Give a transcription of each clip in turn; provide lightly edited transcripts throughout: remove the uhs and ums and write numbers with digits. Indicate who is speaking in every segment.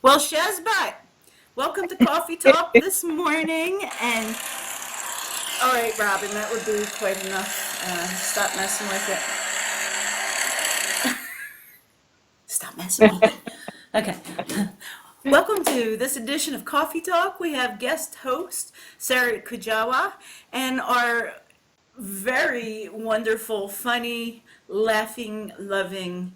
Speaker 1: Well, Shazbot, welcome to Coffee Talk this morning. And all right, Robin, that would be quite enough. Stop messing with it. Stop messing with it. Okay. Welcome to this edition of Coffee Talk. We have guest host Sarah Kujawa and our very wonderful, funny, laughing, loving,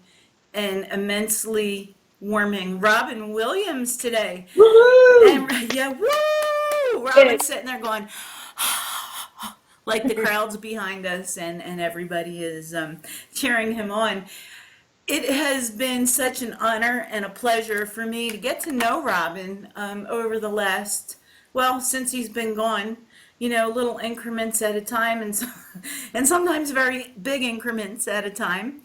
Speaker 1: and immensely warming Robin Williams today.
Speaker 2: Woohoo!
Speaker 1: And yeah, woo! Robin's sitting there going, like the crowd's behind us, and everybody is cheering him on. It has been such an honor and a pleasure for me to get to know Robin over the last, well, since he's been gone, little increments at a time, and sometimes very big increments at a time.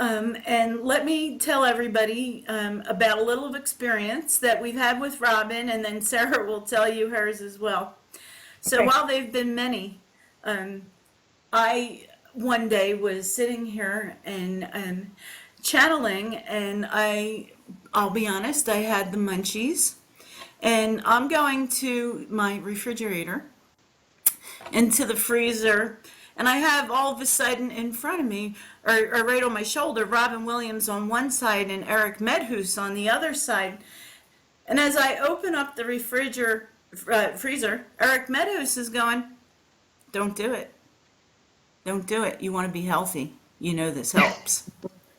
Speaker 1: And let me tell everybody about a little experience that we've had with Robin, and then Sarah will tell you hers as well. So while they've been many, I one day was sitting here and channeling, and I'll be honest, I had the munchies, and I'm going to my refrigerator, into the freezer, and I have all of a sudden in front of me, or right on my shoulder, Robin Williams on one side and Eric Medhus on the other side. And as I open up the freezer, Eric Medhus is going, "Don't do it. Don't do it. You want to be healthy. You know this helps."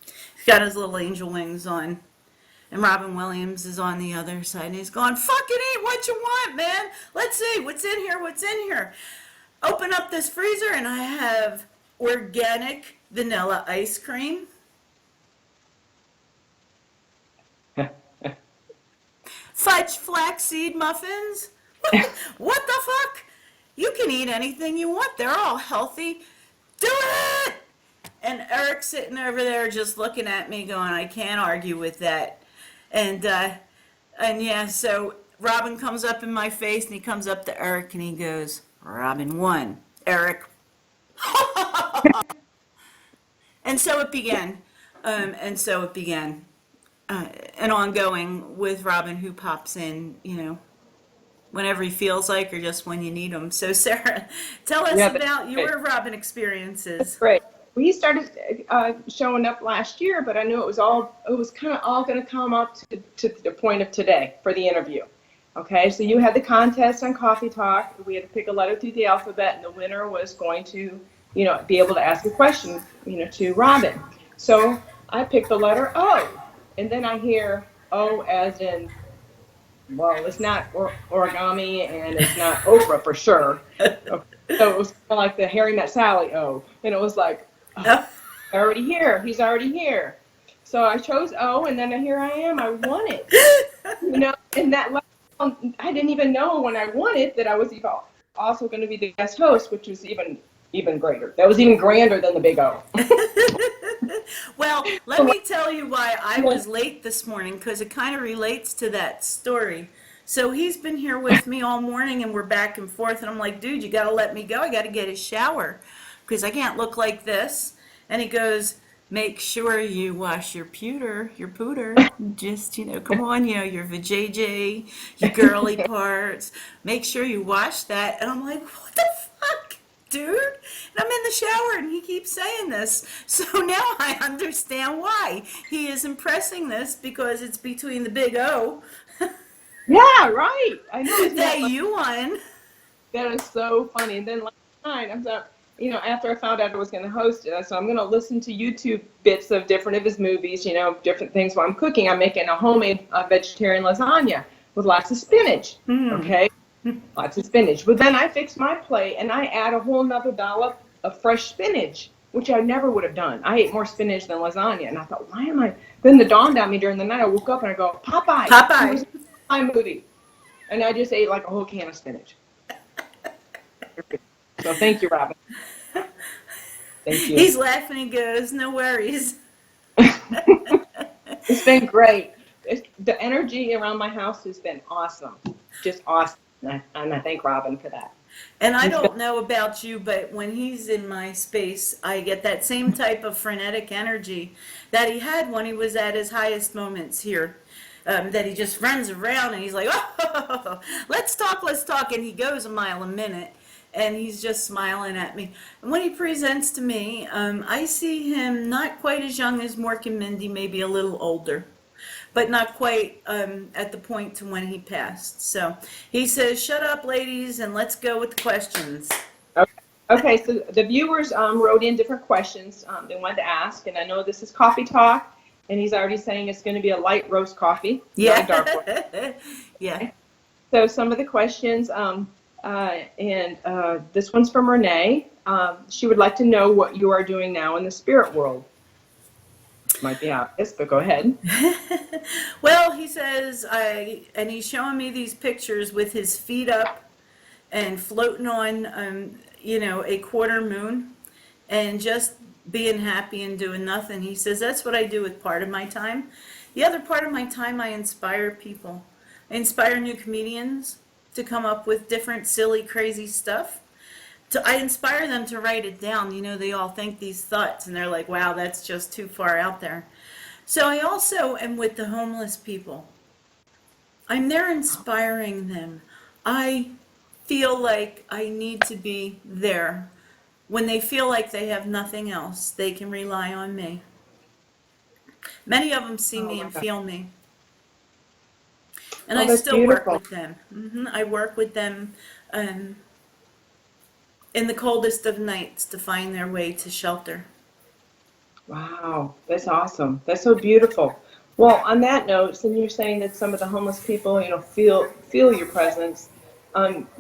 Speaker 1: He's got his little angel wings on. And Robin Williams is on the other side, and he's going, "Fucking eat what you want, man. Let's see what's in here, what's in here." Open up this freezer, and I have organic vanilla ice cream, fudge flaxseed muffins. What the fuck? You can eat anything you want. They're all healthy. Do it! And Eric's sitting over there just looking at me going, "I can't argue with that." And yeah, so Robin comes up in my face, and he comes up to Eric, and he goes, "Robin won. Eric." And so it began. An ongoing with Robin, who pops in, whenever he feels like, or just when you need him. So Sarah, tell us about your Robin experiences.
Speaker 2: That's great. Well, he started showing up last year, but I knew it was kind of all going to come up to the point of today for the interview. Okay, so you had the contest on Coffee Talk. We had to pick a letter through the alphabet, and the winner was going to, be able to ask a question, to Robin. So I picked the letter O, and then I hear O as in, well, it's not origami, and it's not Oprah for sure. Okay. So it was kind of like the Harry Met Sally O, and it was like, oh, already here. He's already here. So I chose O, and then here I am. I won it. And that I didn't even know when I won it that I was also going to be the guest host, which was even greater. That was even grander than the big O.
Speaker 1: Well, let me tell you why I was late this morning, because it kind of relates to that story. So he's been here with me all morning, and we're back and forth, and I'm like, "Dude, you got to let me go. I got to get a shower because I can't look like this." And he goes, "Make sure you wash your pooter. Just, come on, your vajayjay, your girly parts. Make sure you wash that." And I'm like, "What the fuck, dude?" And I'm in the shower, and he keeps saying this. So now I understand why he is impressing this, because it's between the big O.
Speaker 2: Yeah, right. I know.
Speaker 1: That you won.
Speaker 2: That is so funny. And then last night, after I found out I was going to host it, so I'm going to listen to YouTube bits of different of his movies, different things while I'm cooking. I'm making a homemade vegetarian lasagna with lots of spinach. Okay? Lots of spinach. But then I fix my plate, and I add a whole nother dollop of fresh spinach, which I never would have done. I ate more spinach than lasagna. And I thought, why am I? Then the dawned on me during the night. I woke up and I go, Popeye. It was my movie. And I just ate like a whole can of spinach. So thank you, Robin. Thank you.
Speaker 1: He's laughing. He goes, "No worries."
Speaker 2: It's been great. The energy around my house has been awesome. Just awesome. And I thank Robin for that.
Speaker 1: And I don't know about you, but when he's in my space, I get that same type of frenetic energy that he had when he was at his highest moments here. that he just runs around and he's like, oh, let's talk. And he goes a mile a minute and he's just smiling at me. And when he presents to me, I see him not quite as young as Mork and Mindy, maybe a little older, but not quite at the point to when he passed. So he says, shut up, ladies, and let's go with the questions.
Speaker 2: Okay. Okay, so the viewers wrote in different questions they wanted to ask, and I know this is coffee talk, and he's already saying it's going to be a light roast coffee, not a dark one.
Speaker 1: Yeah.
Speaker 2: So some of the questions, this one's from Renee. She would like to know what you are doing now in the spirit world. Might be obvious, but go ahead.
Speaker 1: Well, he says, and he's showing me these pictures with his feet up and floating on, a quarter moon and just being happy and doing nothing. He says, that's what I do with part of my time. The other part of my time, I inspire people. I inspire new comedians to come up with different, silly, crazy stuff. I inspire them to write it down. They all think these thoughts and they're like, wow, that's just too far out there. So I also am with the homeless people. I'm there inspiring them. I feel like I need to be there. When they feel like they have nothing else, they can rely on me. Many of them see me and feel me. And I still
Speaker 2: beautiful.
Speaker 1: work with them. I work with them in the coldest of nights to find their way to shelter.
Speaker 2: Wow, that's awesome. That's so beautiful. Well, on that note, since you're saying that some of the homeless people, feel your presence,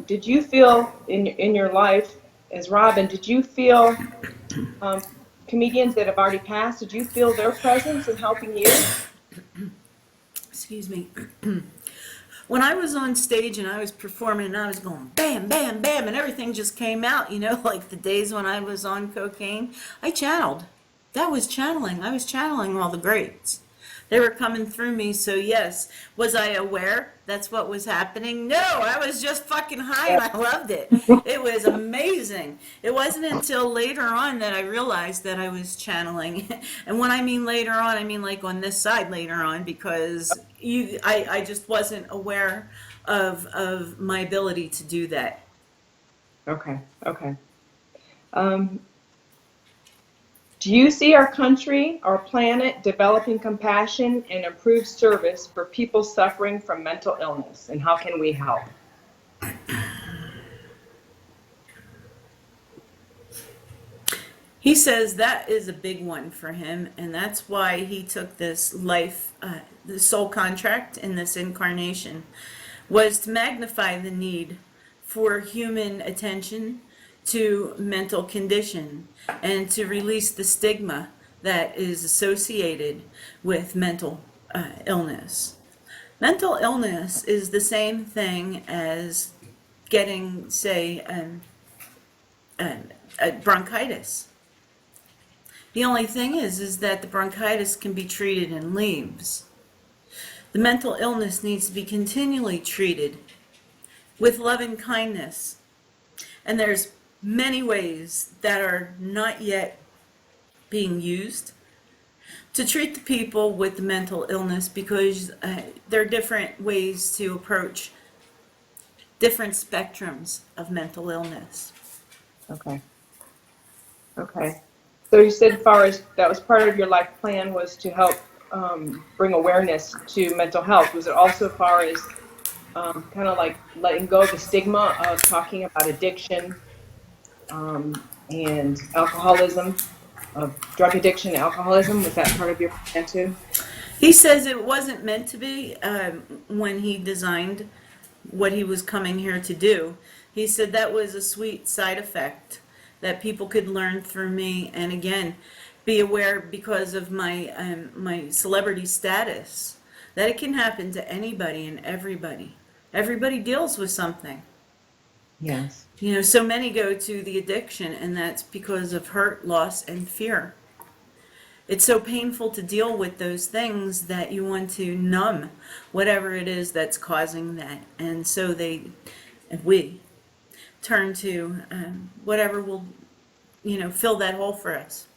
Speaker 2: did you feel in your life as Robin? Did you feel comedians that have already passed? Did you feel their presence in helping you?
Speaker 1: Excuse me. When I was on stage and I was performing and I was going bam, bam, bam, and everything just came out, like the days when I was on cocaine, I channeled. That was channeling. I was channeling all the greats. They were coming through me, so yes. Was I aware that's what was happening? No, I was just fucking high and I loved it. It was amazing. It wasn't until later on that I realized that I was channeling. And when I mean later on, I mean like on this side later on, because I just wasn't aware of my ability to do that.
Speaker 2: Okay. Do you see our country, our planet, developing compassion and improved service for people suffering from mental illness? And how can we help?
Speaker 1: He says that is a big one for him, and that's why he took this life, the soul contract in this incarnation, was to magnify the need for human attention to mental condition and to release the stigma that is associated with mental illness. Mental illness is the same thing as getting, say, bronchitis. The only thing is that the bronchitis can be treated in leaves. The mental illness needs to be continually treated with love and kindness. And there's many ways that are not yet being used to treat the people with the mental illness, because there are different ways to approach different spectrums of mental illness.
Speaker 2: Okay. So you said, as far as that was part of your life plan, was to help bring awareness to mental health. Was it also as far as kind of like letting go of the stigma of talking about addiction and alcoholism, of drug addiction and alcoholism? Was that part of your plan too?
Speaker 1: He says it wasn't meant to be when he designed what he was coming here to do. He said that was a sweet side effect that people could learn through me, and again, be aware because of my my celebrity status, that it can happen to anybody and everybody. Everybody deals with something.
Speaker 2: Yes.
Speaker 1: So many go to the addiction, and that's because of hurt, loss, and fear. It's so painful to deal with those things that you want to numb whatever it is that's causing that. And so we turn to whatever will, fill that hole for us.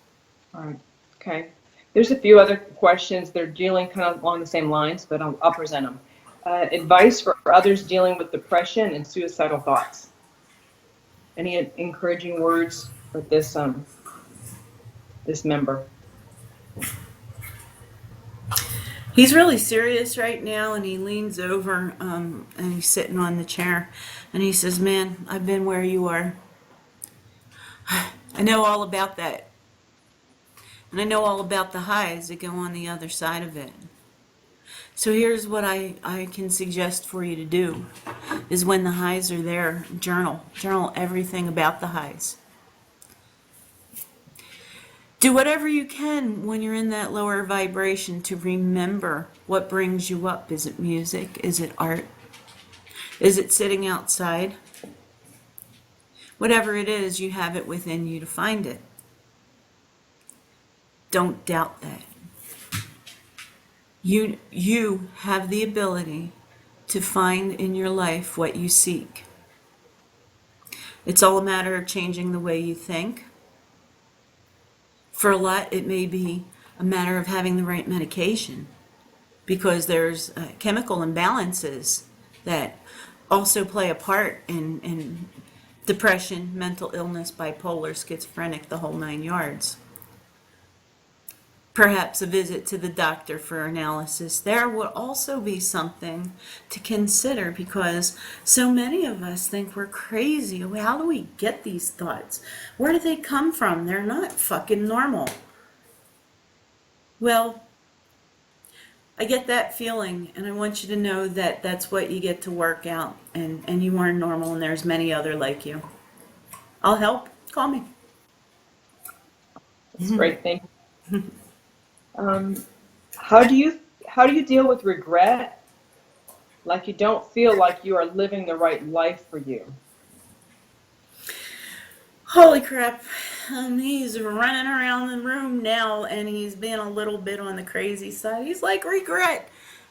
Speaker 2: All right. Okay. There's a few other questions. They're dealing kind of along the same lines, but I'll present them. Advice for others dealing with depression and suicidal thoughts. Any encouraging words for this member?
Speaker 1: He's really serious right now, and he leans over and he's sitting on the chair, and he says, "Man, I've been where you are. I know all about that. And I know all about the highs that go on the other side of it. So here's what I can suggest for you to do, is when the highs are there, journal. Journal everything about the highs. Do whatever you can when you're in that lower vibration to remember what brings you up. Is it music? Is it art? Is it sitting outside? Whatever it is, you have it within you to find it. Don't doubt that. You have the ability to find in your life what you seek. It's all a matter of changing the way you think. For a lot, it may be a matter of having the right medication, because there's chemical imbalances that also play a part in depression, mental illness, bipolar, schizophrenic, the whole 9 yards. Perhaps a visit to the doctor for analysis there would also be something to consider, because so many of us think we're crazy. How do we get these thoughts? Where do they come from? They're not fucking normal. Well, I get that feeling, and I want you to know that that's what you get to work out, and you are normal, and there's many other like you. I'll help. Call me.
Speaker 2: That's great. Thank you. How do you deal with regret, like you don't feel like you are living the right life for you?
Speaker 1: Holy crap. He's running around the room now, and he's being a little bit on the crazy side. He's like, regret.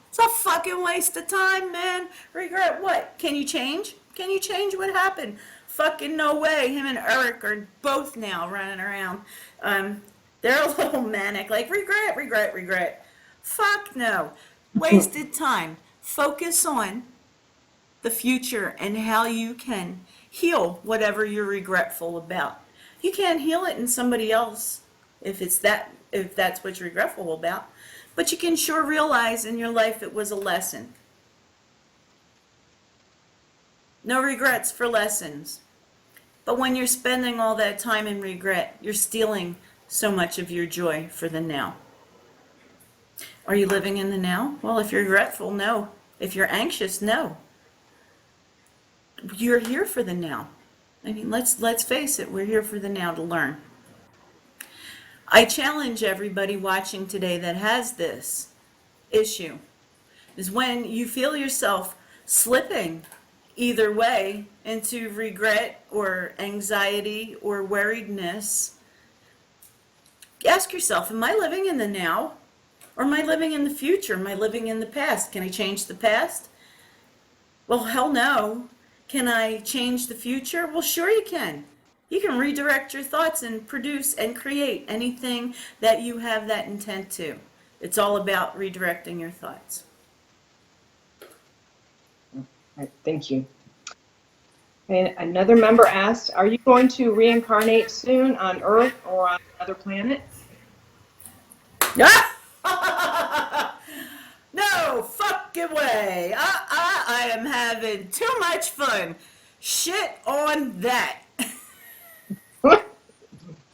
Speaker 1: It's a fucking waste of time, man. Regret what? Can you change? Can you change what happened? Fucking no way. Him and Eric are both now running around. They're a little manic, like regret, regret, regret. Fuck no. Wasted time. Focus on the future and how you can heal whatever you're regretful about. You can't heal it in somebody else if that's what you're regretful about. But you can sure realize in your life it was a lesson. No regrets for lessons. But when you're spending all that time in regret, you're stealing so much of your joy for the now. Are you living in the now? Well, if you're regretful, no. If you're anxious, no. You're here for the now. I mean, let's face it, we're here for the now to learn. I challenge everybody watching today that has this issue, is when you feel yourself slipping either way into regret or anxiety or worriedness, ask yourself, am I living in the now? Or am I living in the future? Am I living in the past? Can I change the past? Well, hell no. Can I change the future? Well, sure you can. You can redirect your thoughts and produce and create anything that you have that intent to. It's all about redirecting your thoughts.
Speaker 2: All right, thank you. And another member asked, are you going to reincarnate soon on Earth or on another planet?
Speaker 1: No fucking way. I am having too much fun. Shit on that.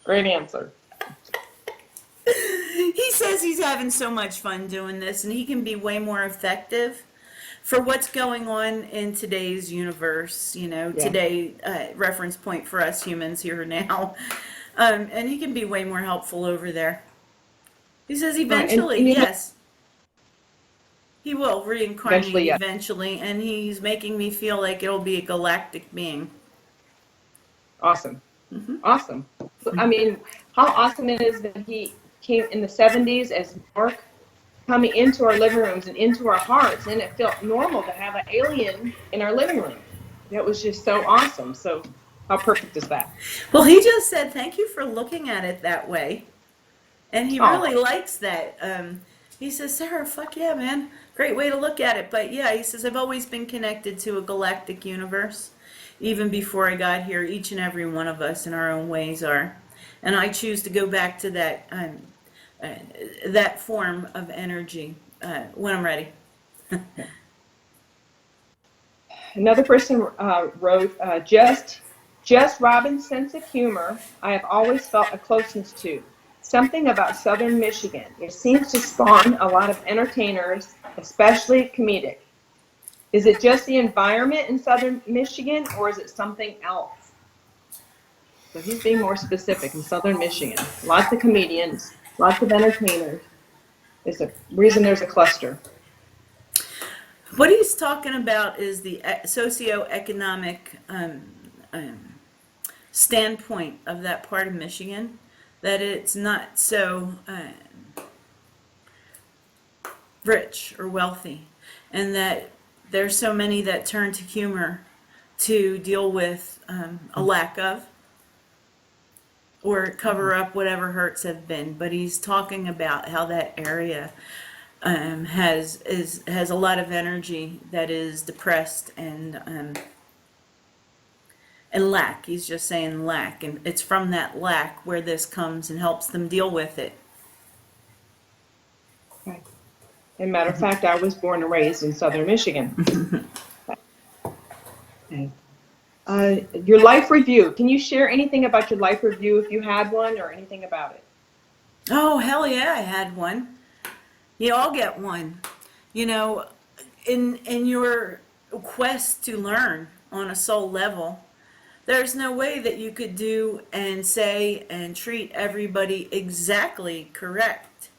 Speaker 2: Great answer.
Speaker 1: He says he's having so much fun doing this, and he can be way more effective for what's going on in today's universe, today, reference point for us humans here now. And he can be way more helpful over there. He says eventually, yes. He will reincarnate eventually, and he's making me feel like it'll be a galactic being.
Speaker 2: Awesome. Mm-hmm. Awesome. I mean, how awesome it is that he came in the 70s as Mark, coming into our living rooms and into our hearts, and it felt normal to have an alien in our living room. That was just so awesome. So how perfect is that?
Speaker 1: Well, he just said, thank you for looking at it that way. And he
Speaker 2: Oh,
Speaker 1: really likes that. He says, Sarah, fuck yeah, man. Great way to look at it. But yeah, he says, I've always been connected to a galactic universe. Even before I got here, each and every one of us in our own ways are. And I choose to go back to uh, that form of energy when I'm ready.
Speaker 2: another person wrote, just Robin's sense of humor I have always felt a closeness to. Something about Southern Michigan. It seems to spawn a lot of entertainers, especially comedic. Is it just the environment in Southern Michigan, or is it something else? So he's being more specific in Southern Michigan. Lots of comedians, lots of entertainers. Is the reason there's a cluster.
Speaker 1: What he's talking about is the socioeconomic um, standpoint of that part of Michigan, that it's not so rich or wealthy, and that there's so many that turn to humor to deal with a lack of or cover up whatever hurts have been. But he's talking about how that area has a lot of energy that is depressed and lack. He's just saying lack, and it's from that lack where this comes and helps them deal with it.
Speaker 2: Okay. As a matter of fact, I was born and raised in Southern Michigan. Okay. Your life review. Can you share anything about your life review if you had one or anything about it?
Speaker 1: Oh, hell yeah, I had one. You all get one. You know, in your quest to learn on a soul level, there's no way that you could do and say and treat everybody exactly correct,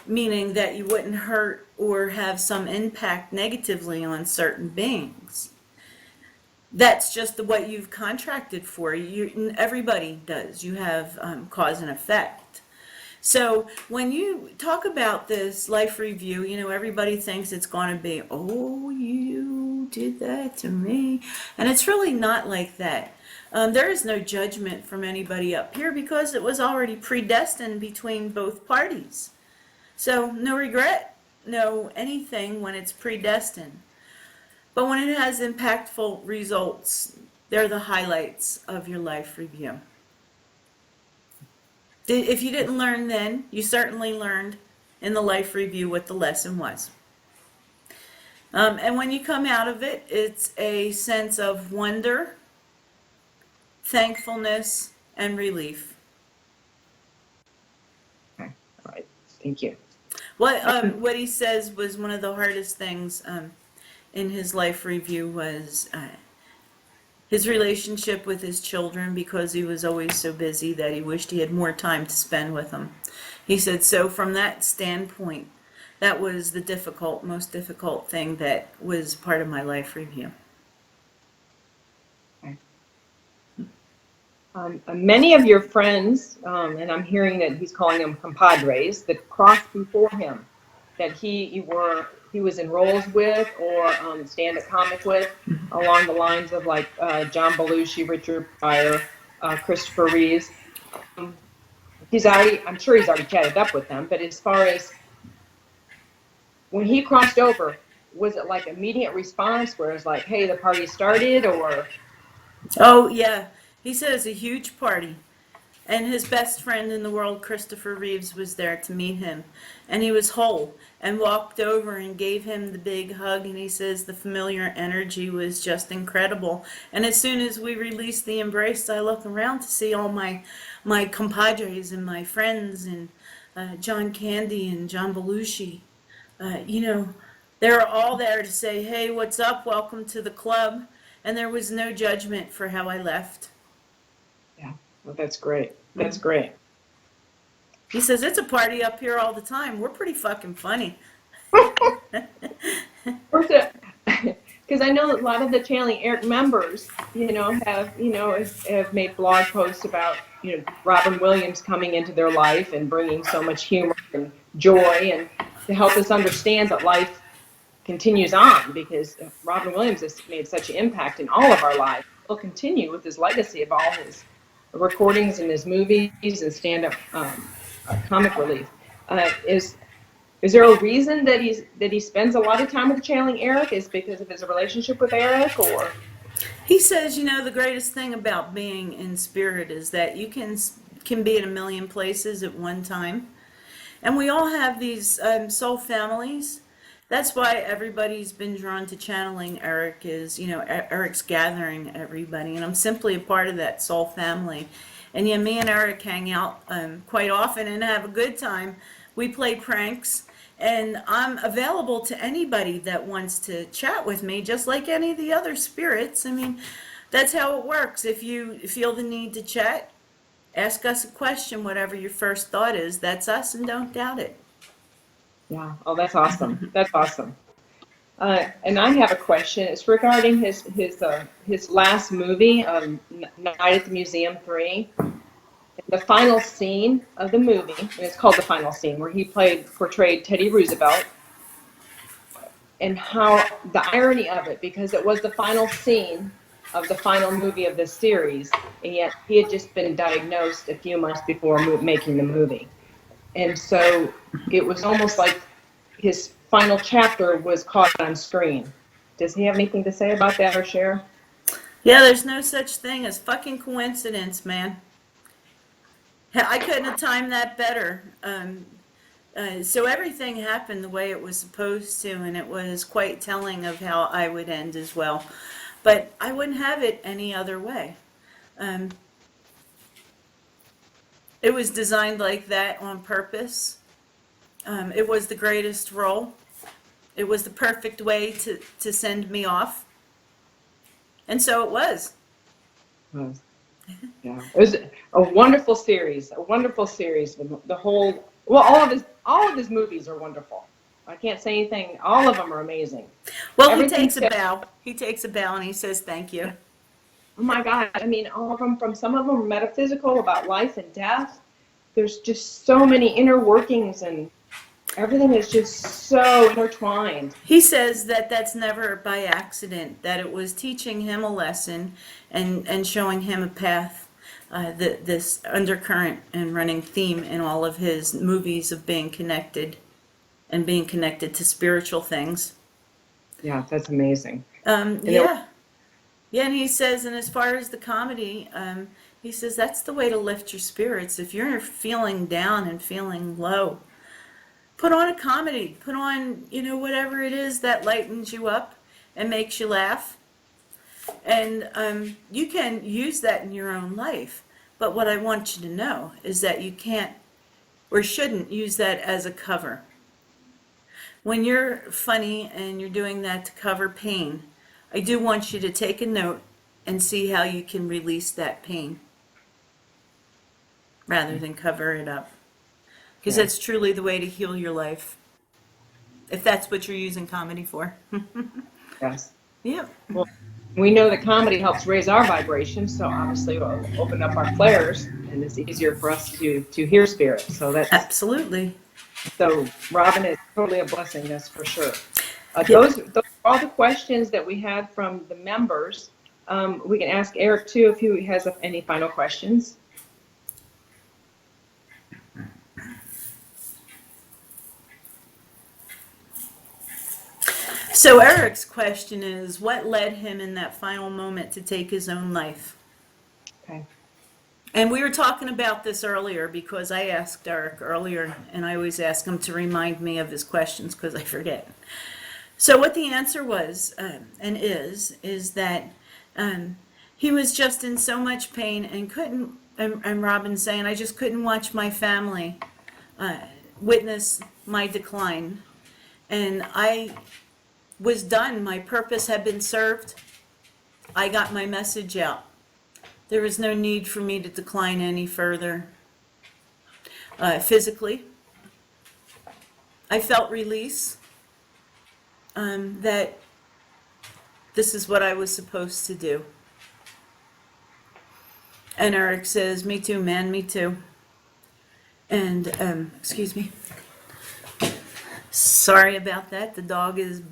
Speaker 1: meaning that you wouldn't hurt or have some impact negatively on certain beings. That's just what you've contracted for. Everybody does. You have cause and effect. So when you talk about this life review, you know, everybody thinks it's going to be, oh, you did that to me. And it's really not like that. There is no judgment from anybody up here because it was already predestined between both parties. So no regret, no anything when it's predestined. But when it has impactful results, they're the highlights of your life review. If you didn't learn then, you certainly learned in the life review what the lesson was. And when you come out of it, it's a sense of wonder, thankfulness, and relief.
Speaker 2: Okay. All right. Thank you.
Speaker 1: What he says was one of the hardest things in his life review was his relationship with his children, because he was always so busy that he wished he had more time to spend with them. He said, so from that standpoint, that was the most difficult thing that was part of my life review.
Speaker 2: Okay. Many of your friends, and I'm hearing that he's calling them compadres, that crossed before him, that he was in roles with or stand-up comic with, along the lines of like John Belushi, Richard Pryor, Christopher Reeves. I'm sure he's already chatted up with them, but as far as when he crossed over, was it like immediate response where it's like, hey, the party started, or?
Speaker 1: Oh, yeah. He said it's a huge party. And his best friend in the world, Christopher Reeves, was there to meet him. And he was whole and walked over and gave him the big hug. And he says the familiar energy was just incredible. And as soon as we released the embrace, I look around to see all my compadres and my friends and John Candy and John Belushi. You know, they were all there to say, hey, what's up? Welcome to the club. And there was no judgment for how I left.
Speaker 2: Yeah, well, that's great. That's great.
Speaker 1: He says, it's a party up here all the time. We're pretty fucking funny.
Speaker 2: Because I know a lot of the Channeling Eric members, have made blog posts about, Robin Williams coming into their life and bringing so much humor and joy, and to help us understand that life continues on, because Robin Williams has made such an impact in all of our lives. He'll continue with his legacy of all his recordings and his movies and stand-up comic relief. Is there a reason that he spends a lot of time with channeling Eric? Is it because of his relationship with Eric, or?
Speaker 1: He says, the greatest thing about being in spirit is that you can be in a million places at one time. And we all have these soul families. That's why everybody's been drawn to channeling Eric is, Eric's gathering everybody. And I'm simply a part of that soul family. And yeah, me and Eric hang out quite often and have a good time. We play pranks. And I'm available to anybody that wants to chat with me, just like any of the other spirits. I mean, that's how it works. If you feel the need to chat, ask us a question, whatever your first thought is. That's us, and don't doubt it.
Speaker 2: Yeah. Oh, that's awesome. That's awesome. And I have a question. It's regarding his last movie, Night at the Museum 3. The final scene of the movie, and it's called The Final Scene, where he portrayed Teddy Roosevelt, and how the irony of it, because it was the final scene of the final movie of this series, and yet he had just been diagnosed a few months before making the movie. And so it was almost like his final chapter was caught on screen. Does he have anything to say about that or share?
Speaker 1: Yeah, there's no such thing as fucking coincidence, man. I couldn't have timed that better. So everything happened the way it was supposed to, and it was quite telling of how I would end as well. But I wouldn't have it any other way. It was designed like that on purpose. It was the greatest role. It was the perfect way to send me off. And so it was.
Speaker 2: Yeah, it was a wonderful series. A wonderful series. The whole, well, all of his movies are wonderful. I can't say anything. All of them are amazing.
Speaker 1: Well,
Speaker 2: Everything
Speaker 1: he takes a bow. He takes a bow and he says thank you.
Speaker 2: Oh my God! I mean, all of them. From some of them are metaphysical about life and death. There's just so many inner workings, and everything is just so intertwined.
Speaker 1: He says that that's never by accident, that it was teaching him a lesson and showing him a path. This undercurrent and running theme in all of his movies of being connected and being connected to spiritual things.
Speaker 2: Yeah, that's amazing.
Speaker 1: Yeah. Yeah, and he says, and as far as the comedy, he says that's the way to lift your spirits. If you're feeling down and feeling low, put on a comedy. Put on, whatever it is that lightens you up and makes you laugh. And you can use that in your own life. But what I want you to know is that you can't or shouldn't use that as a cover. When you're funny and you're doing that to cover pain, I do want you to take a note and see how you can release that pain rather than cover it up. Because that's truly the way to heal your life. If that's what you're using comedy for.
Speaker 2: Yes.
Speaker 1: Yep.
Speaker 2: Well, we know that comedy helps raise our vibration, so obviously it'll open up our flares, and it's easier for us to hear spirit. So
Speaker 1: Absolutely.
Speaker 2: so Robin is totally a blessing, that's for sure.
Speaker 1: Yep.
Speaker 2: Those are all the questions that we had from the members. We can ask Eric too if he has any final questions.
Speaker 1: So Eric's question is, what led him in that final moment to take his own life?
Speaker 2: Okay.
Speaker 1: And we were talking about this earlier because I asked Eric earlier, and I always ask him to remind me of his questions because I forget. So what the answer was, and is that he was just in so much pain and couldn't, and Robin's saying, I just couldn't watch my family witness my decline. And I was done. My purpose had been served. I got my message out. There was no need for me to decline any further. Physically, I felt release. That this is what I was supposed to do. And Eric says, me too, man, me too. And, excuse me. Sorry about that. The dog is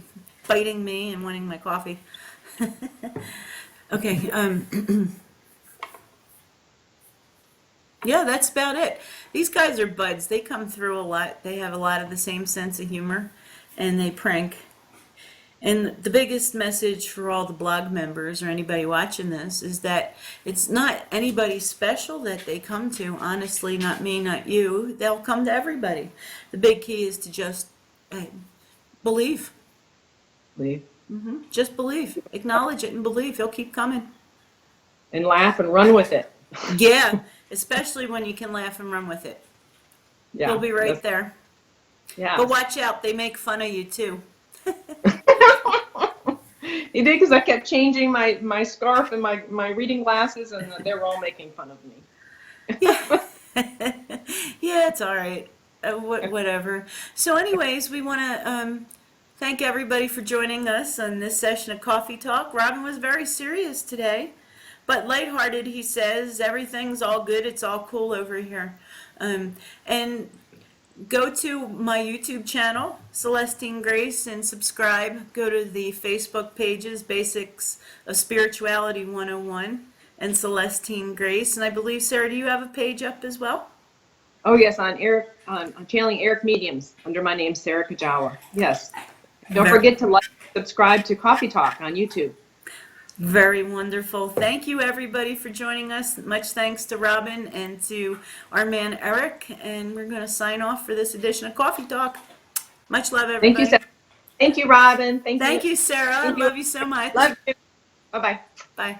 Speaker 1: biting me and wanting my coffee. Okay. Yeah, that's about it. These guys are buds. They come through a lot. They have a lot of the same sense of humor, and they prank. And the biggest message for all the blog members or anybody watching this is that it's not anybody special that they come to. Honestly, not me, not you. They'll come to everybody. The big key is to just believe.
Speaker 2: Leave.
Speaker 1: Just believe. Acknowledge it and believe. He'll keep coming.
Speaker 2: And laugh and run with it.
Speaker 1: Yeah, especially when you can laugh and run with it.
Speaker 2: Yeah.
Speaker 1: He'll be right there.
Speaker 2: Yeah.
Speaker 1: But watch out, they make fun of you too.
Speaker 2: You did, because I kept changing my scarf and my reading glasses, and they were all making fun of me.
Speaker 1: Yeah, yeah, it's all right. Whatever. So, anyways, we want to thank everybody for joining us on this session of Coffee Talk. Robin was very serious today, but lighthearted. He says everything's all good. It's all cool over here. And go to my YouTube channel, Celestine Grace, and subscribe. Go to the Facebook pages, Basics of Spirituality 101 and Celestine Grace. And I believe, Sarah, do you have a page up as well?
Speaker 2: Oh yes, on channeling Eric Mediums under my name, Sarah Kajawa. Yes. Don't forget to like, subscribe to Coffee Talk on YouTube.
Speaker 1: Very wonderful. Thank you, everybody, for joining us. Much thanks to Robin and to our man, Eric. And we're going to sign off for this edition of Coffee Talk. Much love, everybody.
Speaker 2: Thank you, Sarah. Thank you, Robin.
Speaker 1: Thank you, Sarah. Love you so much.
Speaker 2: Love you. Bye-bye.
Speaker 1: Bye.